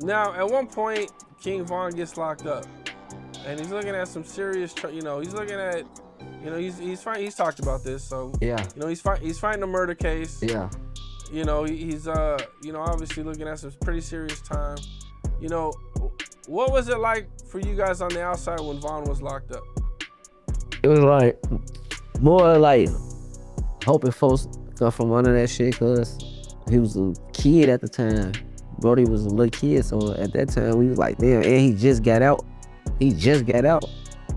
Now, at one point, King Von gets locked up, and he's looking at some serious. He's looking at, he's fighting. He's talked about this, so Yeah. he's fighting a murder case. Yeah. He's obviously looking at some pretty serious time. What was it like for you guys on the outside when Von was locked up? It was like more like hoping folks got from under that shit, cause he was a kid at the time. Brody was a little kid, so at that time we was like, damn, and he just got out.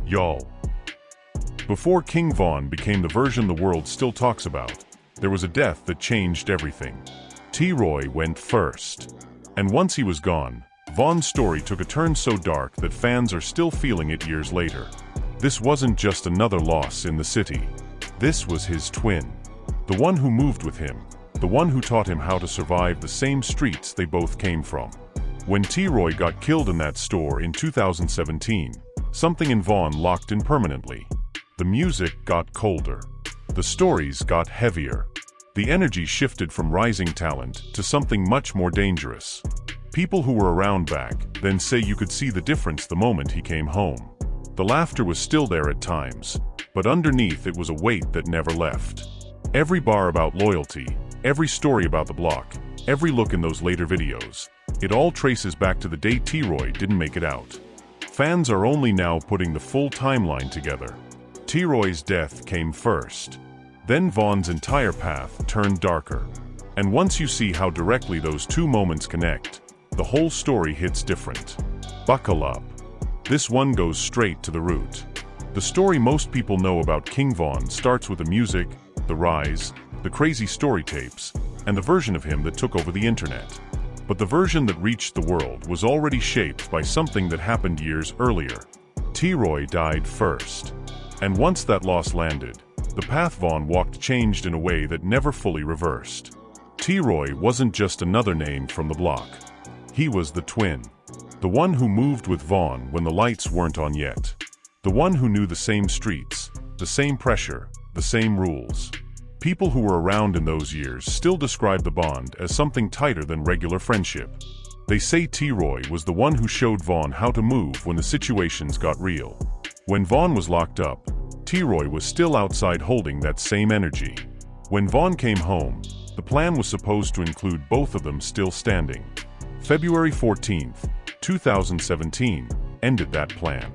Y'all. Before King Von became the version the world still talks about, there was a death that changed everything. T-Roy went first. And once he was gone, Von's story took a turn so dark that fans are still feeling it years later. This wasn't just another loss in the city. This was his twin. The one who moved with him. The one who taught him how to survive the same streets they both came from. When T-Roy got killed in that store in 2017, something in Von locked in permanently. The music got colder. The stories got heavier. The energy shifted from rising talent to something much more dangerous. People who were around back then say you could see the difference the moment he came home. The laughter was still there at times, but underneath it was a weight that never left. Every bar about loyalty, every story about the block, every look in those later videos, it all traces back to the day T-Roy didn't make it out. Fans are only now putting the full timeline together. T-Roy's death came first. Then Von's entire path turned darker. And once you see how directly those two moments connect, the whole story hits different. Buckle up. This one goes straight to the root. The story most people know about King Von starts with the music, the rise, the crazy story tapes, and the version of him that took over the internet. But the version that reached the world was already shaped by something that happened years earlier. T-Roy died first. And once that loss landed, the path Von walked changed in a way that never fully reversed. T-Roy wasn't just another name from the block. He was the twin. The one who moved with Von when the lights weren't on yet. The one who knew the same streets, the same pressure, the same rules. People who were around in those years still describe the bond as something tighter than regular friendship. They say T-Roy was the one who showed Von how to move when the situations got real. When Von was locked up, T-Roy was still outside holding that same energy. When Von came home, the plan was supposed to include both of them still standing. February 14th, 2017, ended that plan.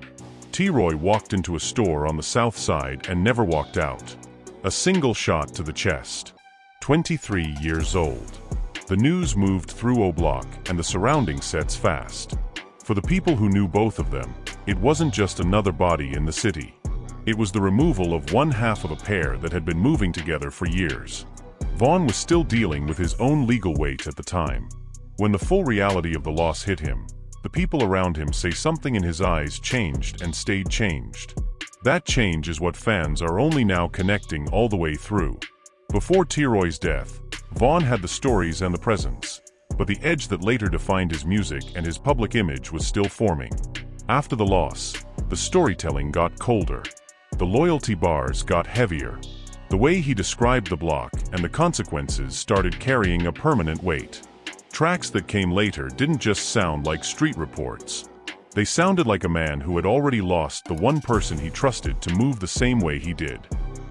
T-Roy walked into a store on the south side and never walked out. A single shot to the chest. 23 years old. The news moved through O'Block and the surrounding sets fast. For the people who knew both of them, it wasn't just another body in the city. It was the removal of one half of a pair that had been moving together for years. Von was still dealing with his own legal weight at the time. When the full reality of the loss hit him, the people around him say something in his eyes changed and stayed changed. That change is what fans are only now connecting all the way through. Before T-Roy's death, Von had the stories and the presence, but the edge that later defined his music and his public image was still forming. After the loss, the storytelling got colder. The loyalty bars got heavier. The way he described the block and the consequences started carrying a permanent weight. Tracks that came later didn't just sound like street reports. They sounded like a man who had already lost the one person he trusted to move the same way he did.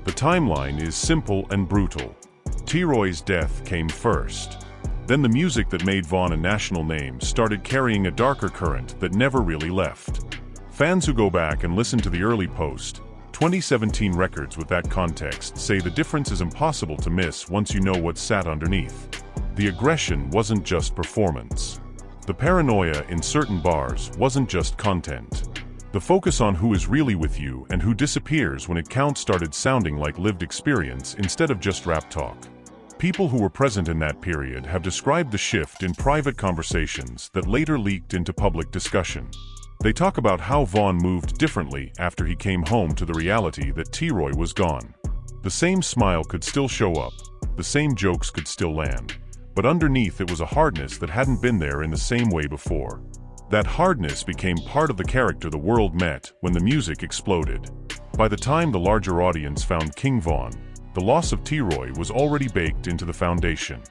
The timeline is simple and brutal. T-Roy's death came first. Then the music that made Von a national name started carrying a darker current that never really left. Fans who go back and listen to the early post-2017 records with that context say the difference is impossible to miss once you know what sat underneath. The aggression wasn't just performance. The paranoia in certain bars wasn't just content. The focus on who is really with you and who disappears when it counts started sounding like lived experience instead of just rap talk. People who were present in that period have described the shift in private conversations that later leaked into public discussion. They talk about how Von moved differently after he came home to the reality that T-Roy was gone. The same smile could still show up, the same jokes could still land. But underneath it was a hardness that hadn't been there in the same way before. That hardness became part of the character the world met when the music exploded. By the time the larger audience found King Von, the loss of T-Roy was already baked into the foundation.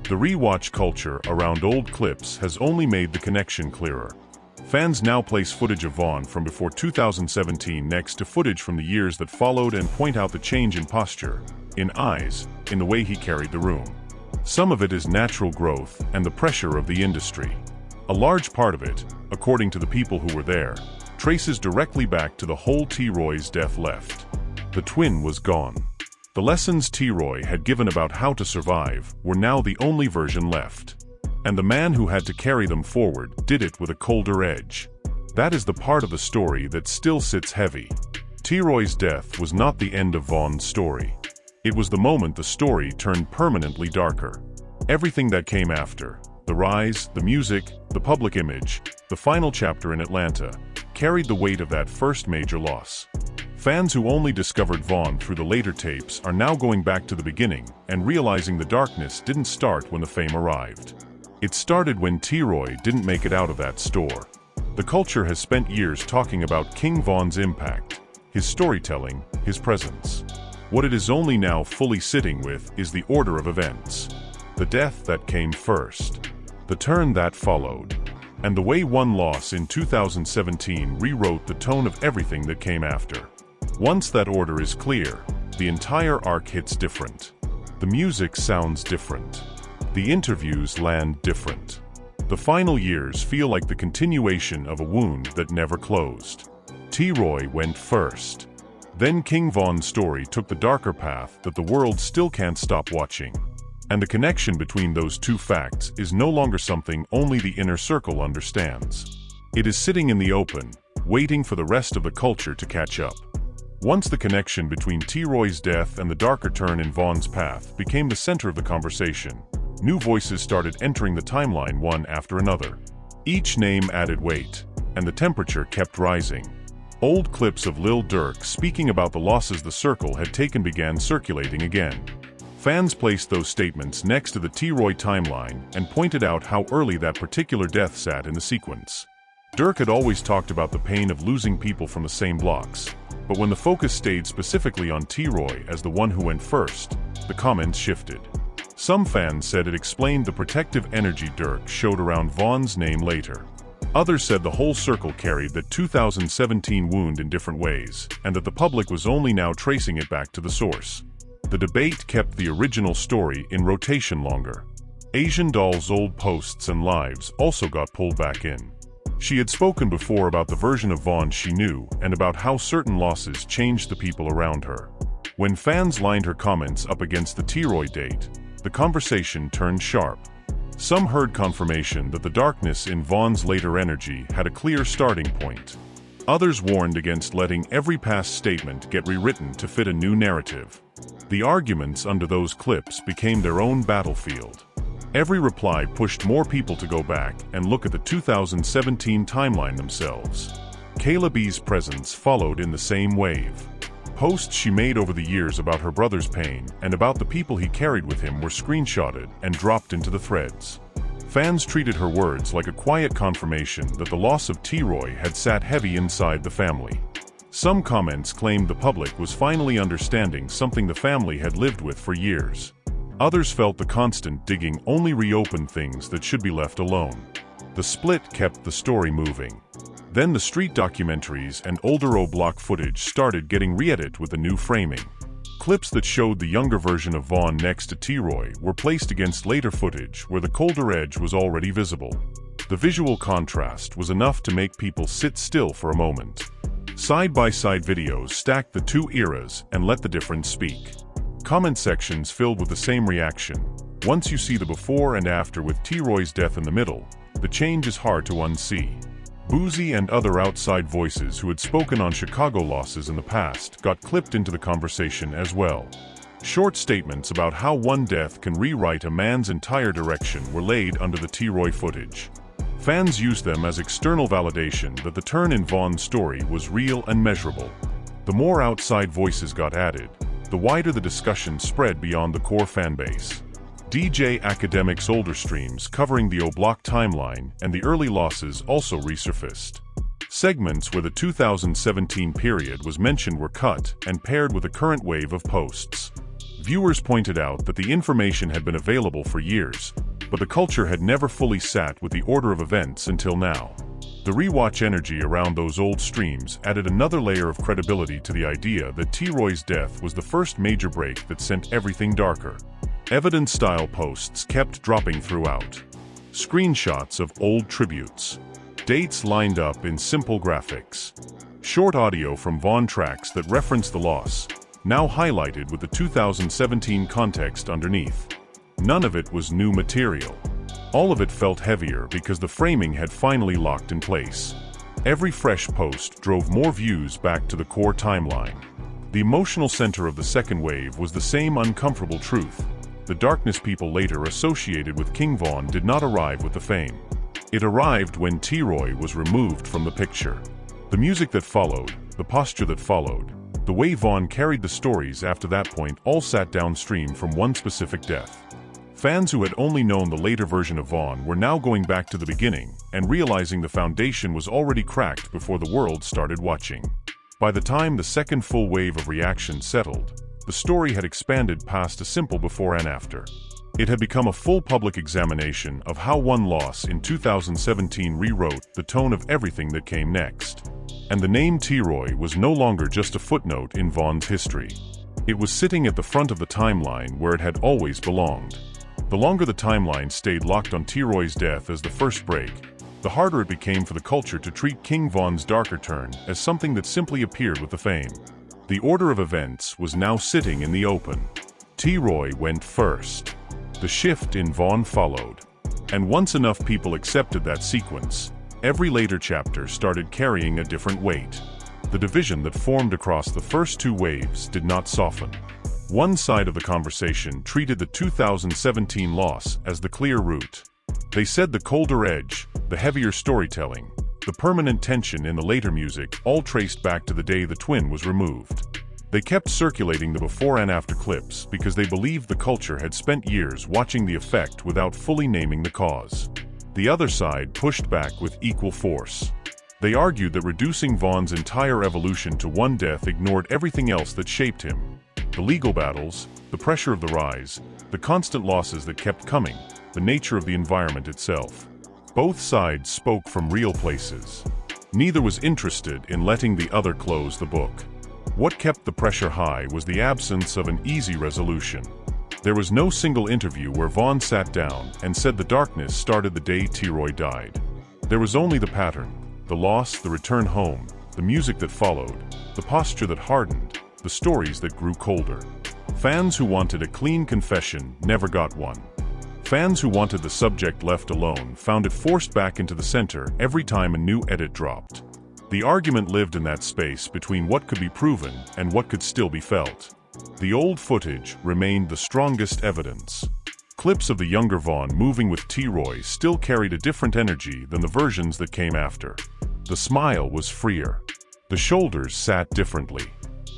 The rewatch culture around old clips has only made the connection clearer. Fans now place footage of Vaughn from before 2017 next to footage from the years that followed and point out the change in posture, in eyes, in the way he carried the room. Some of it is natural growth and the pressure of the industry. A large part of it, according to the people who were there, traces directly back to the whole T-Roy's death left. The twin was gone. The lessons T-Roy had given about how to survive were now the only version left. And the man who had to carry them forward did it with a colder edge. That is the part of the story that still sits heavy. T-Roy's death was not the end of Vaughn's story. It was the moment the story turned permanently darker. Everything that came after, the rise, the music, the public image, the final chapter in Atlanta, carried the weight of that first major loss. Fans who only discovered Vaughn through the later tapes are now going back to the beginning and realizing the darkness didn't start when the fame arrived. It started when T-Roy didn't make it out of that store. The culture has spent years talking about King Vaughn's impact, his storytelling, his presence. What it is only now fully sitting with is the order of events. The death that came first, the turn that followed, and the way one loss in 2017 rewrote the tone of everything that came after. Once that order is clear, the entire arc hits different. The music sounds different. The interviews land different. The final years feel like the continuation of a wound that never closed. T-Roy went first. Then King Vaughn's story took the darker path that the world still can't stop watching. And the connection between those two facts is no longer something only the inner circle understands. It is sitting in the open, waiting for the rest of the culture to catch up. Once the connection between T-Roy's death and the darker turn in Vaughn's path became the center of the conversation, new voices started entering the timeline one after another. Each name added weight, and the temperature kept rising. Old clips of Lil Durk speaking about the losses the circle had taken began circulating again. Fans placed those statements next to the T-Roy timeline and pointed out how early that particular death sat in the sequence. Durk had always talked about the pain of losing people from the same blocks, but when the focus stayed specifically on T-Roy as the one who went first, the comments shifted. Some fans said it explained the protective energy Durk showed around Vaughn's name later. Others said the whole circle carried that 2017 wound in different ways, and that the public was only now tracing it back to the source. The debate kept the original story in rotation longer. Asian Doll's old posts and lives also got pulled back in. She had spoken before about the version of Vaughn she knew and about how certain losses changed the people around her. When fans lined her comments up against the T-Roy date, the conversation turned sharp. Some heard confirmation that the darkness in Vaughn's later energy had a clear starting point. Others warned against letting every past statement get rewritten to fit a new narrative. The arguments under those clips became their own battlefield. Every reply pushed more people to go back and look at the 2017 timeline themselves. Kayla B's presence followed in the same wave. Posts she made over the years about her brother's pain and about the people he carried with him were screenshotted and dropped into the threads. Fans treated her words like a quiet confirmation that the loss of T-Roy had sat heavy inside the family. Some comments claimed the public was finally understanding something the family had lived with for years. Others felt the constant digging only reopened things that should be left alone. The split kept the story moving. Then the street documentaries and older O-Block footage started getting re-edited with a new framing. Clips that showed the younger version of Vaughn next to T-Roy were placed against later footage where the colder edge was already visible. The visual contrast was enough to make people sit still for a moment. Side-by-side videos stacked the two eras and let the difference speak. Comment sections filled with the same reaction. Once you see the before and after with T-Roy's death in the middle, the change is hard to unsee. Boozy and other outside voices who had spoken on Chicago losses in the past got clipped into the conversation as well. Short statements about how one death can rewrite a man's entire direction were laid under the T-Roy footage. Fans used them as external validation that the turn in Vaughn's story was real and measurable. The more outside voices got added, the wider the discussion spread beyond the core fanbase. DJ Academic's older streams covering the O-Block timeline and the early losses also resurfaced. Segments where the 2017 period was mentioned were cut and paired with a current wave of posts. Viewers pointed out that the information had been available for years, but the culture had never fully sat with the order of events until now. The rewatch energy around those old streams added another layer of credibility to the idea that T-Roy's death was the first major break that sent everything darker. Evidence-style posts kept dropping throughout. Screenshots of old tributes. Dates lined up in simple graphics. Short audio from Vaughn tracks that reference the loss, now highlighted with the 2017 context underneath. None of it was new material. All of it felt heavier because the framing had finally locked in place. Every fresh post drove more views back to the core timeline. The emotional center of the second wave was the same uncomfortable truth. The darkness people later associated with King Von did not arrive with the fame. It arrived when T-Roy was removed from the picture. The music that followed, the posture that followed, the way Vaughn carried the stories after that point all sat downstream from one specific death. Fans who had only known the later version of Vaughn were now going back to the beginning and realizing the foundation was already cracked before the world started watching. By the time the second full wave of reaction settled, the story had expanded past a simple before and after. It had become a full public examination of how one loss in 2017 rewrote the tone of everything that came next. And the name T-Roy was no longer just a footnote in Vaughn's history. It was sitting at the front of the timeline where it had always belonged. The longer the timeline stayed locked on T-Roy's death as the first break, the harder it became for the culture to treat King Von's darker turn as something that simply appeared with the fame. The order of events was now sitting in the open. T-Roy went first. The shift in Vaughn followed. And once enough people accepted that sequence, every later chapter started carrying a different weight. The division that formed across the first two waves did not soften. One side of the conversation treated the 2017 loss as the clear route. They said the colder edge, the heavier storytelling, the permanent tension in the later music all traced back to the day the twin was removed. They kept circulating the before and after clips because they believed the culture had spent years watching the effect without fully naming the cause. The other side pushed back with equal force. They argued that reducing Vaughn's entire evolution to one death ignored everything else that shaped him. The legal battles, the pressure of the rise, the constant losses that kept coming, the nature of the environment itself. Both sides spoke from real places. Neither was interested in letting the other close the book. What kept the pressure high was the absence of an easy resolution. There was no single interview where Vaughn sat down and said the darkness started the day T-Roy died. There was only the pattern, the loss, the return home, the music that followed, the posture that hardened, the stories that grew colder. Fans who wanted a clean confession never got one. Fans who wanted the subject left alone found it forced back into the center every time a new edit dropped. The argument lived in that space between what could be proven and what could still be felt. The old footage remained the strongest evidence. Clips of the younger Vaughn moving with T-Roy still carried a different energy than the versions that came after. The smile was freer. The shoulders sat differently.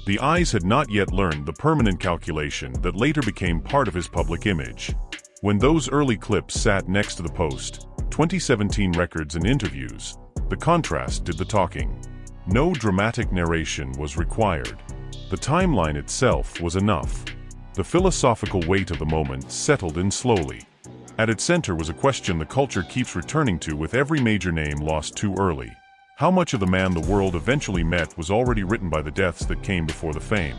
The eyes had not yet learned the permanent calculation that later became part of his public image. When those early clips sat next to the post, 2017 records and interviews, the contrast did the talking. No dramatic narration was required. The timeline itself was enough. The philosophical weight of the moment settled in slowly. At its center was a question the culture keeps returning to with every major name lost too early. How much of the man the world eventually met was already written by the deaths that came before the fame?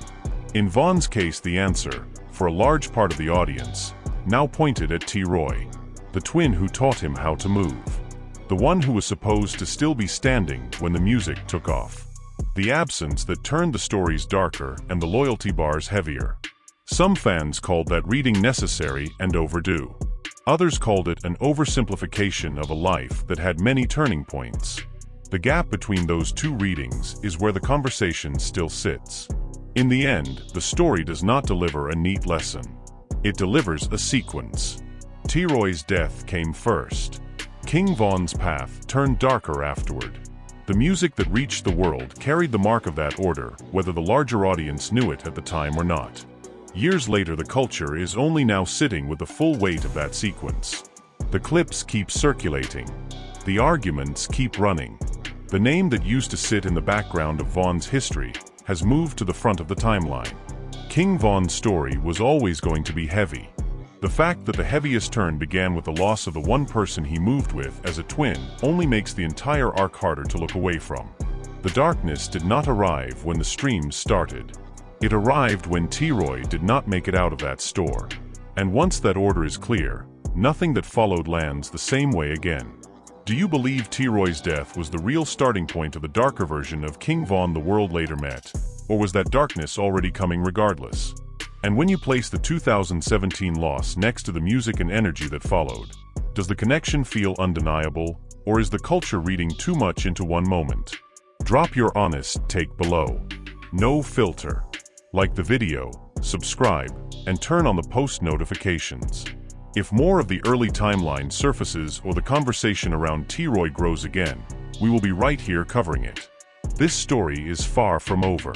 In Vaughn's case, the answer, for a large part of the audience, now pointed at T-Roy, the twin who taught him how to move. The one who was supposed to still be standing when the music took off. The absence that turned the stories darker and the loyalty bars heavier. Some fans called that reading necessary and overdue. Others called it an oversimplification of a life that had many turning points. The gap between those two readings is where the conversation still sits. In the end, the story does not deliver a neat lesson. It delivers a sequence. T-Roy's death came first. King Von's path turned darker afterward. The music that reached the world carried the mark of that order, whether the larger audience knew it at the time or not. Years later, the culture is only now sitting with the full weight of that sequence. The clips keep circulating. The arguments keep running. The name that used to sit in the background of Vaughn's history has moved to the front of the timeline. King Von's story was always going to be heavy. The fact that the heaviest turn began with the loss of the one person he moved with as a twin only makes the entire arc harder to look away from. The darkness did not arrive when the streams started. It arrived when T-Roy did not make it out of that store. And once that order is clear, nothing that followed lands the same way again. Do you believe T-Roy's death was the real starting point of the darker version of King Von the world later met? Or was that darkness already coming regardless? And when you place the 2017 loss next to the music and energy that followed, does the connection feel undeniable, or is the culture reading too much into one moment? Drop your honest take below. No filter. Like the video, subscribe, and turn on the post notifications. If more of the early timeline surfaces or the conversation around T-Roy grows again, we will be right here covering it. This story is far from over.